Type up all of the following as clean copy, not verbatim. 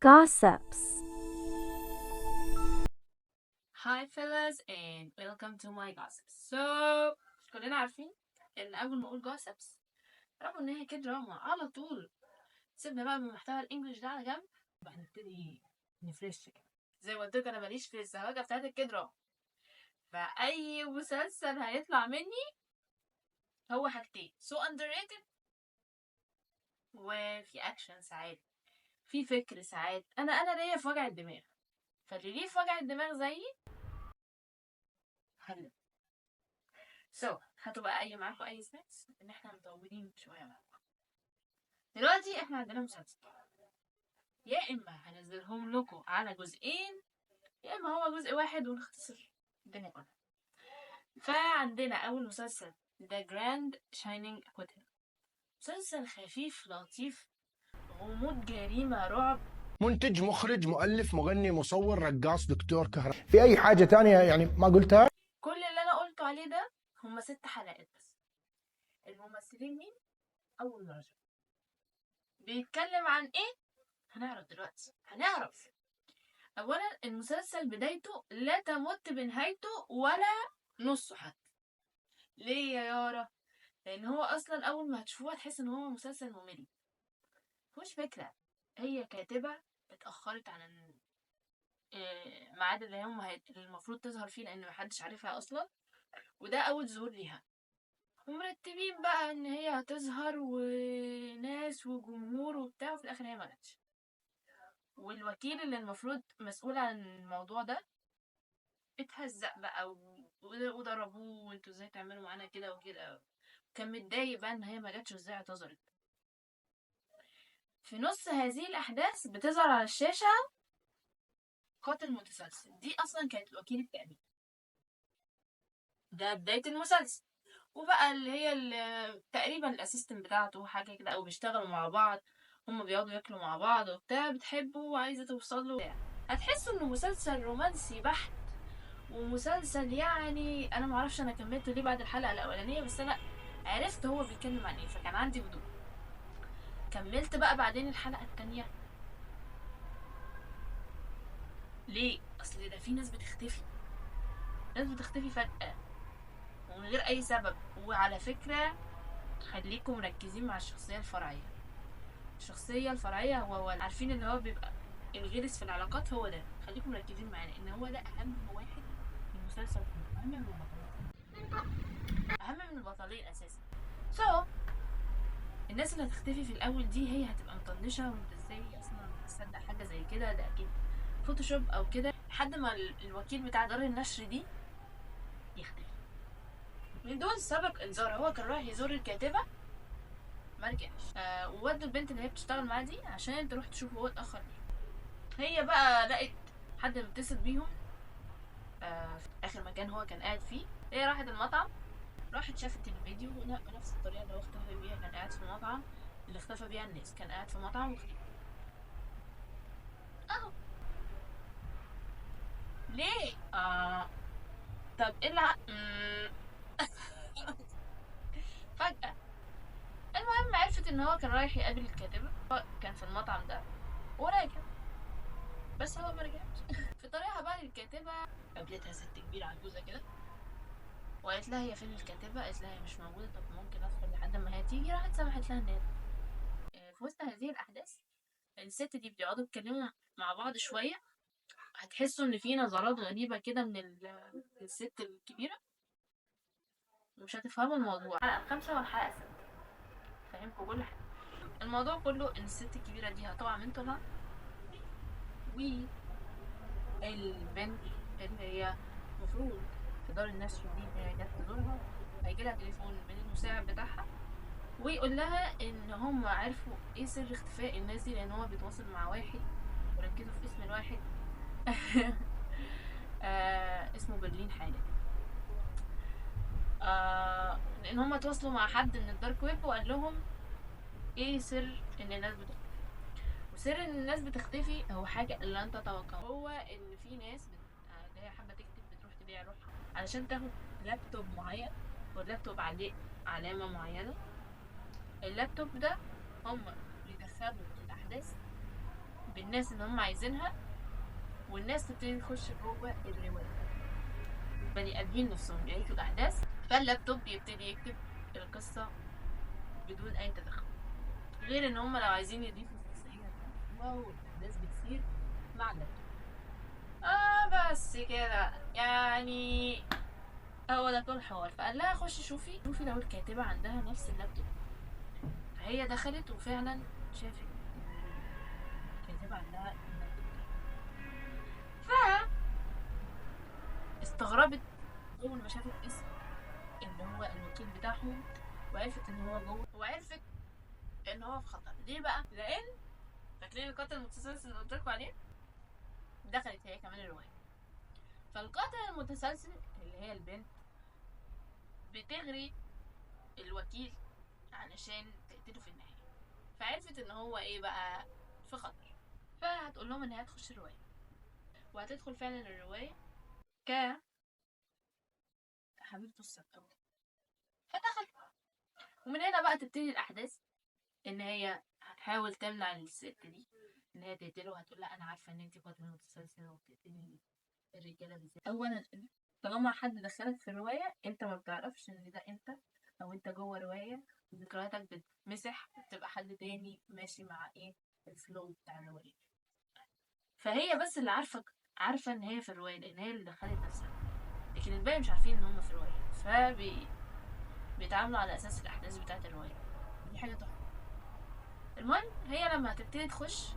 Gossips. Hi fellas and welcome to my gossips. كلنا عارفين ان اول ما اقول gossips رغم ان هي كده دراما على طول سيبنا بقى من محتوى الانجليش ده على جنب بقى نبتدي نفرش كده. زي ما قلت لك انا ماليش في السهوجه بتاعت الكدرة، فاي مسلسل هيطلع مني هو حاجتين: so underrated وفي اكشن ساعات، في فكر ساعات. انا ليا في وجع الدماغ، فاللي ليه في وجع الدماغ زيي هلا. هتبقى اي معاكم اي سناكس ان احنا مطولين شويه معاكم. دلوقتي احنا عندنا مسلسل، يا اما هنزلهم لكم على جزئين يا اما هو جزء واحد ونختصر الدنيا كلها. فعندنا اول مسلسل The Grand Shining Hotel، مسلسل خفيف لطيف، غموض جريمة رعب. منتج، مخرج، مؤلف، مغني، مصور، رقاص، دكتور كهرباء. في اي حاجه تانية يعني ما قلتها؟ كل اللي انا قلته عليه ده هما 6 حلقات بس. الممثلين مين؟ اول مرة أشوف. بيتكلم عن ايه؟ هنعرف دلوقتي. اولا المسلسل بدايته لا تمت بنهايته ولا نصه حتى. ليه يا يارا؟ لان هو اصلا اول ما هتشوفوه هتحس ان هو مسلسل ممل، مفيهوش فكره. هي كاتبه اتاخرت عن الميعاد اللي المفروض تظهر فيه لان محدش عارفها اصلا، وده اول ظهور ليها. ومرتبين بقى ان هي هتظهر وناس وجمهور وبتاع، وفي الاخر هي ما جاتش. والوكيل اللي المفروض مسؤول عن الموضوع ده اتهزق بقى وضربوه، وانتوا ازاي تعملوا معانا كده وكده. كان متضايق بقى ان هي ما جاتش وازاي اعتذرت. في نص هذه الاحداث بتظهر على الشاشه قاتل متسلسل. دي اصلا كانت الوكيل التاني، ده بدايه المسلسل. وبقى اللي هي تقريبا الاسيستنت بتاعته حاجه كده، او بيشتغلوا مع بعض، هما بيقعدوا ياكلوا مع بعض وبتاع، بتحبه وعايزه توصل له. هتحسوا انه مسلسل رومانسي بحت، ومسلسل يعني انا معرفش انا كملته ليه بعد الحلقه الاولانيه، بس انا عرفت هو بيتكلم عن ايه فكان عندي فضول. كملت بقى بعدين الحلقه التانية. ليه؟ اصل ده في ناس بتختفي، فجاه ومن غير اي سبب. وعلى فكره خليكم مركزين مع الشخصيه الفرعيه. هو عارفين اللي هو بيبقى الغرس في العلاقات، هو ده. خليكم مركزين معانا ان هو ده اهم واحد في المسلسل كله، اهم من البطلين اساسا. الناس اللي هتختفي في الاول دي هي هتبقى مطنشه، وانت ازاي اصلا تصدق حاجه زي كده؟ ده اكيد فوتوشوب او كده، لحد ما الوكيل بتاع دار النشر دي يختفي من دون سابق انذار. هو كان رايح يزور الكاتبه مرجعش، وودوا البنت اللي هي بتشتغل معاه دي عشان تروح تشوف هو اتاخر ليه. هي بقى لقت حد متصل بيهم في اخر مكان هو كان قاعد فيه. هي راحت المطعم، راحت شافت الفيديو نفس الطريقه اللي هو اختفى بيها. كان قاعد في مطعم اللي اختفى بيها الناس، كان قاعد في مطعم واختفى اهو. ليه؟ طب ايه اللي فجأة المهم عرفت ان هو كان رايح يقابل الكاتبة، هو كان في المطعم ده وراجع، بس هو ما رجعش. في طريقها بقى للكاتبة قابلتها ست كبيرة عجوزة كده، وقالت لها هي فين الكاتبة؟ قالت لها هي مش موجودة. طب ممكن ادخل لحد ما هي تيجي؟ راحت سمحت لها ان هي في وسط هذه الاحداث الست دي بيقعدوا يتكلموا مع بعض شوية. هتحسوا ان في نظرات غريبة كده من الست الكبيرة، ومش هتفهموا الموضوع. الحلقة 5 والحلقة 6 فاهمكم كل حاجة. الموضوع كله ان الست الكبيرة دي هتقع من طولها، والبنت اللي هي المفروض في دار النشر دي اللي هي جت تزورها هيجيلها تليفون من المساعد بتاعها ويقول لها ان هم عرفوا ايه سر اختفاء الناس دي، لان هو بيتواصل مع واحد، وركزوا في اسم الواحد. اسمه برلين حاجة كده. لان هم تواصلوا مع حد من الدارك ويب وقال لهم ايه سر ان الناس بتختفي. وسر ان الناس بتختفي هو حاجة لن تتوقع، هو ان في ناس اللي هي حابة تكتب بتروح تبيع روحها علشان تاخد لابتوب معين، واللابتوب عليه علامة معينة. اللابتوب ده هم بيدخلوا الأحداث بالناس اللي هم عايزينها، والناس تبتدي تخش جوه الرواية. البني ادمين نفسهم يعيشوا الاحداث، فاللابتوب يبتدي يكتب القصة بدون اي تدخل. غير ان هم لو عايزين يضيفوا خصوصية واو الاحداث بتصير مع اللابتوب. بس كده يعني، هو ده كل الحوار. فقال لها خشي شوفي لو الكاتبة عندها نفس اللابتوب. فهي دخلت وفعلا شافت الكاتبة عندها اللابتوب ده. فاستغربت اول ما شافت اسم اللي هو الوكيل بتاعهم، وعرفت ان هو جوه، وعرفت ان هو في خطر. ليه بقى؟ لان فاكرين القاتل المتسلسل اللي قلت لكم عليه؟ دخلت هي كمان الروايه. فالقاتل المتسلسل اللي هي البنت بتغري الوكيل علشان تقتله في النهايه. فعرفت ان هو ايه بقى، في خطر. فهتقول لهم ان هي هتخش الروايه، وهتدخل فعلا الروايه ك حبيبته السابقه. فدخلت، ومن هنا بقى تبتدي الاحداث. ان هي هتحاول تمنع الست دي ان هي تقتله. هتقول لا انا عارفه ان انت قاتل متسلسل وبتقتلي الرجاله بالذات. اولا طالما حد دخلك في الروايه انت ما بتعرفش ان ده انت، او انت جوه روايه ذكرياتك بتمسح، بتبقى حد تاني ماشي مع ايه الفلو بتاع الروايه. فهي بس اللي عارفه ان هي في الروايه لان هي اللي دخلت نفسها، لكن الباقي مش عارفين ان هم في الروايه. بيتعاملوا على اساس الاحداث بتاعه الروايه. دي حاجه تحفه. المهم هي لما هتبتدي تخش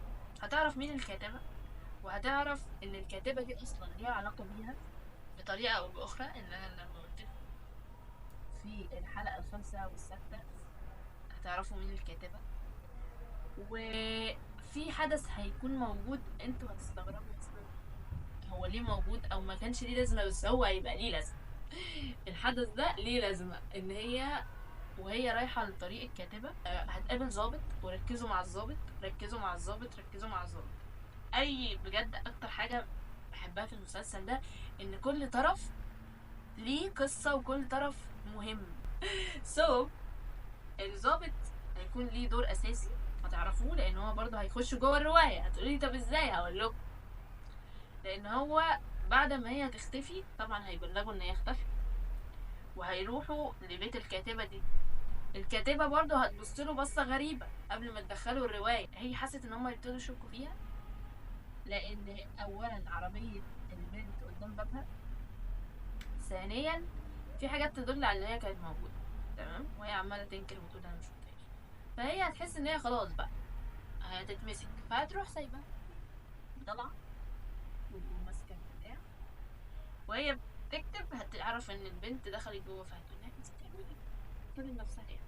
هتعرف مين الكاتبة، وهتعرف ان الكاتبة دي اصلا ليها علاقة بيها بطريقة او باخرى. ان انا لما قلت في الحلقة الخامسة والسادسة هتعرفوا مين الكاتبة. وفي حدث هيكون موجود انتوا هتستغربوا اصلا هو ليه موجود، او ما كانش ليه لازمة بس هو هيبقى ليه لازمة. الحدث ده ليه لازمة ان هي وهي رايحة لطريق الكاتبة هتقابل ظابط. وركزوا مع الظابط، ركزوا مع الظابط، ركزوا مع الظابط. اي بجد اكتر حاجة بحبها في المسلسل ده ان كل طرف ليه قصة وكل طرف مهم. الظابط هيكون ليه دور اساسي، هتعرفوه لان هو برضه هيخش جوه الرواية. هتقولي طب ازاي؟ هقول لكم. لان هو بعد ما هي هتختفي طبعا هيبلغوا ان هي اختفت، وهيروحوا لبيت الكاتبة دي. الكاتبة برضه هتبصله بصة غريبة قبل ما تدخلوا الرواية. هي حست ان هم يبتدوا يشكوا فيها لان اولا عربية البنت قدام بابها، ثانيا في حاجات تدل على ان هي كانت موجودة تمام، وهي عمالة تنكر وتقول انا مشفتهاش. فهي هتحس ان هي خلاص بقى هتتمسك، فهتروح سايبها طالعة وماسكة البتاع. وهي بتكتب هتعرف ان البنت دخلت جوه، فهتقول لها انت بتعملي كده نفسها يعني.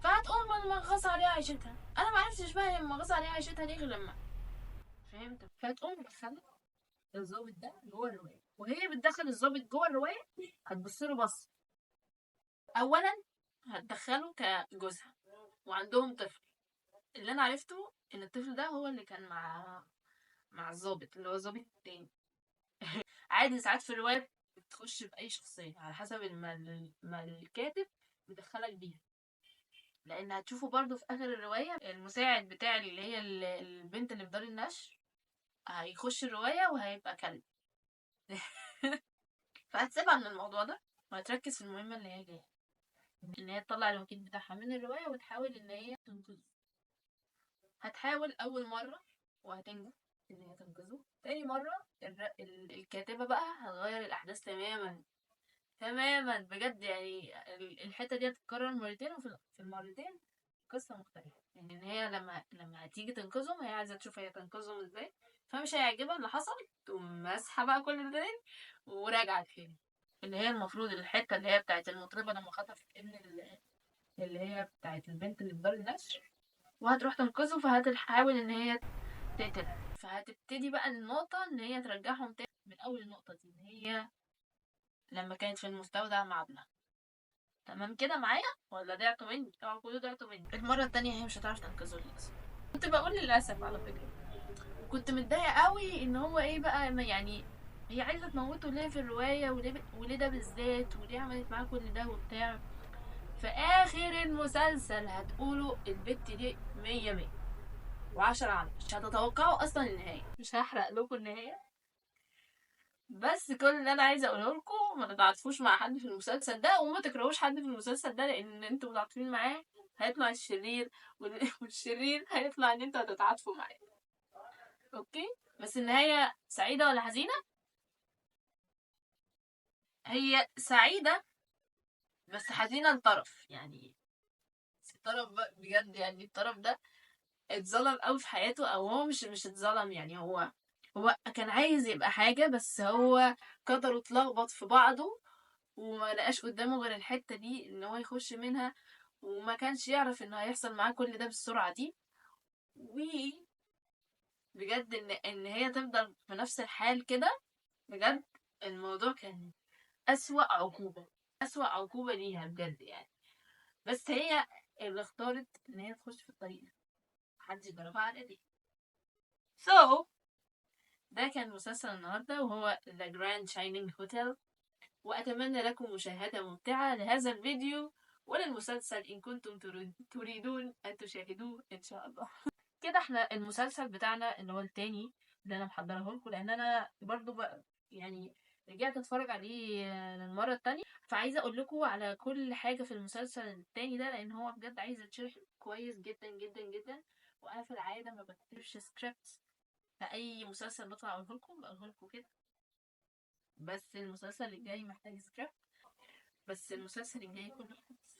فهتقوم منغصة عليها عيشتها. انا معرفتش بقى هي منغصة عليها عيشتها ليه غير لما فهمت. فهتقوم مدخلة الظابط ده جوه الرواية، وهي بتدخل الظابط جوه الرواية هتبص له بص. اولا هتدخله كجوزها وعندهم طفل. اللي انا عرفته ان الطفل ده هو اللي كان مع الظابط اللي هو الظابط التاني. عادي ساعات في الرواية بتخش بأي شخصية على حسب ما الكاتب بيدخلك بيها. لأن هتشوفوا برضو في آخر الرواية المساعد بتاع اللي هي البنت اللي في دار النشر هيخش الرواية وهيبقى كلب. فهتسيبها من الموضوع ده وهتركز في المهمة اللي هي جاية، ان هي تطلع الوكيل بتاعها من الرواية وتحاول ان هي تنقذه. هتحاول اول مرة وهتنجح ان هي تنقذه. تاني مرة الكاتبة بقى هتغير الاحداث تماما تماما بجد. يعني الحتة دي هتتكرر مرتين، وفي المرتين قصة مختلفة. يعني ان هي لما هتيجي تنقذهم هي عايزة تشوف هي تنقذهم ازاي، فمش هيعجبها اللي حصل تقوم ماسحة بقى كل ده وراجعة تاني. اللي هي المفروض الحتة اللي هي بتاعت المطربة لما خطفت ابن اللي هي بتاعت البنت اللي في دار النشر وهتروح تنقذه، فهتحاول ان هي تقتلها. فهتبتدي بقى النقطة ان هي ترجعهم تاني من اول النقطة دي، ان هي لما كانت في المستودع مع ابنها. تمام كده معايا ولا ضعتوا مني؟ طبعا كله ضعتوا مني. المرة التانية هي مش هتعرف تنقذه للأسف. كنت بقول للأسف على فكرة، وكنت متضايقة قوي ان هو ايه بقى يعني هي عايزة تموته ليه في الرواية وليه ده بالذات وليه عملت معاه كل ده وبتاع. في اخر المسلسل هتقولوا البت دي 100 100 و10 مش هتتوقعوا اصلا النهايه. مش هحرق لكم النهايه، بس كل اللي انا عايزه اقوله لكم ما تتعاطفوش مع حد في المسلسل ده، وما تكرهوش حد في المسلسل ده، لان انتوا متعاطفين معاه هيطلع الشرير والشرير هيطلع ان انتوا هتتعاطفوا معاه. اوكي، بس النهايه سعيده ولا حزينه؟ هي سعيده بس حزينه لطرف، يعني الطرف بجد، يعني الطرف ده اتظلم قوي في حياته، او هو مش اتظلم، يعني هو كان عايز يبقى حاجة، بس هو قدره اتلخبط في بعضه وما لقاش قدامه غير الحتة دي ان هو يخش منها، وما كانش يعرف ان هيحصل معاه كل ده بالسرعة دي. وبجد ان هي تفضل في نفس الحال كده، بجد الموضوع كان اسوأ عقوبة، اسوأ عقوبة ليها بجد يعني. بس هي اللي اختارت ان هي تخش في الطريق ده، محدش ضربها على ايديه. So ده كان مسلسل النهاردة، وهو The Grand Shining Hotel. وأتمنى لكم مشاهدة ممتعة لهذا الفيديو وللمسلسل إن كنتم تريدون أن تشاهدوه إن شاء الله. كده احنا المسلسل بتاعنا اللي هو التاني اللي أنا محضره لكم، لأن أنا برضو يعني رجعت اتفرج عليه للمرة التانية، فعايزة اقول لكم على كل حاجة في المسلسل التاني ده، لان هو بجد عايز يتشرح كويس جدا جدا جدا. وانا في العادة ما بكتبش سكريبت فأي مسلسل بطلع بقوله لكم كده، بس المسلسل الجاي محتاج سكريبت، بس المسلسل الجاي كله حدث.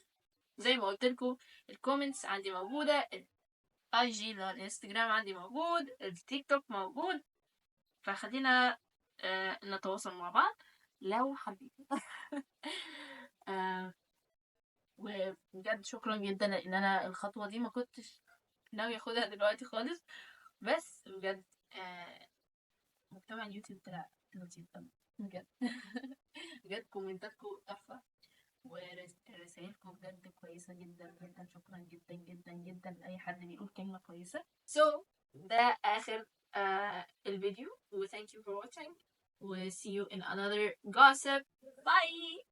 زي ما قلت لكم الكومنتس عندي موجودة، الاي جي الانستجرام عندي موجود، التيك توك موجود، فخلينا نتواصل مع بعض لو حبيتوا. وبجد شكرا جدا، لان انا الخطوة دي ما كنتش ناوي اخدها دلوقتي خالص، بس بجد مجتمع اليوتيوب طلع لطيف أوي بجد. بجد كومنتاتكم تحفة، ورسائلكم بجد كويسة جدا جدا. شكرا جدا جدا جدا لأي حد بيقول كلمة كويسة. ده آخر الفيديو، و thank you for watching, و see you in another gossip. Bye!